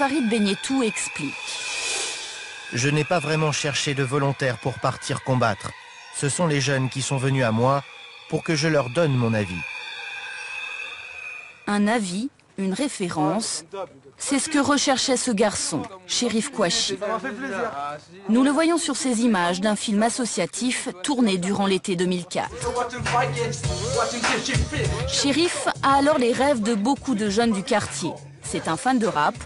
Farid Benyetou explique. Je n'ai pas vraiment cherché de volontaires pour partir combattre. Ce sont les jeunes qui sont venus à moi pour que je leur donne mon avis. Un avis, une référence, c'est ce que recherchait ce garçon, Cherif Kouachi. Nous le voyons sur ces images d'un film associatif tourné durant l'été 2004. Cherif a alors les rêves de beaucoup de jeunes du quartier. C'est un fan de rap,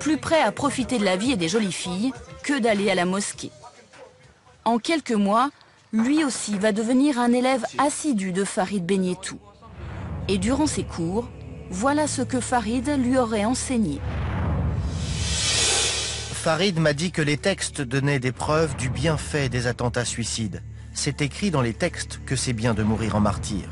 plus prêt à profiter de la vie et des jolies filles que d'aller à la mosquée. En quelques mois, lui aussi va devenir un élève assidu de Farid Benyetou. Et durant ses cours, voilà ce que Farid lui aurait enseigné. Farid m'a dit que les textes donnaient des preuves du bienfait des attentats suicides. C'est écrit dans les textes que c'est bien de mourir en martyr.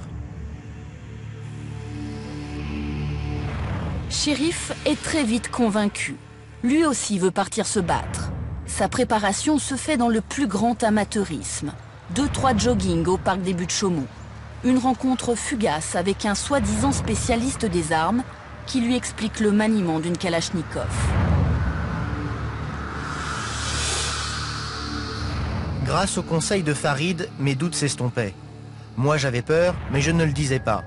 Cherif est très vite convaincu. Lui aussi veut partir se battre. Sa préparation se fait dans le plus grand amateurisme. 2-3 jogging au parc des Buttes-Chaumont. Une rencontre fugace avec un soi-disant spécialiste des armes qui lui explique le maniement d'une Kalachnikov. Grâce au conseil de Farid, mes doutes s'estompaient. Moi j'avais peur, mais je ne le disais pas.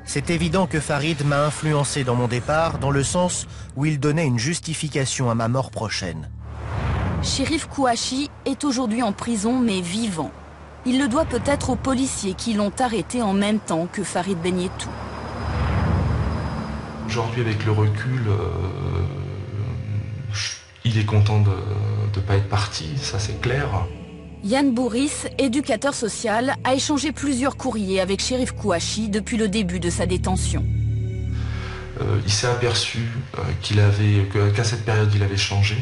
C'est évident que Farid m'a influencé dans mon départ, dans le sens où il donnait une justification à ma mort prochaine. Cherif Kouachi est aujourd'hui en prison, mais vivant. Il le doit peut-être aux policiers qui l'ont arrêté en même temps que Farid Benyetou. Aujourd'hui, avec le recul, il est content de ne pas être parti, ça c'est clair. Yann Bourris, éducateur social, a échangé plusieurs courriers avec Cherif Kouachi depuis le début de sa détention. Il s'est aperçu qu'à cette période il avait changé,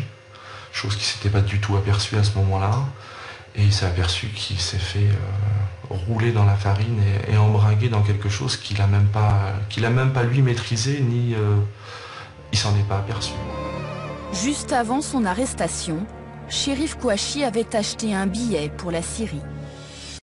chose qui ne s'était pas du tout aperçue à ce moment-là. Et il s'est aperçu qu'il s'est fait rouler dans la farine et embringuer dans quelque chose qu'il n'a même pas lui maîtrisé, ni il s'en est pas aperçu. Juste avant son arrestation, Cherif Kouachi avait acheté un billet pour la Syrie.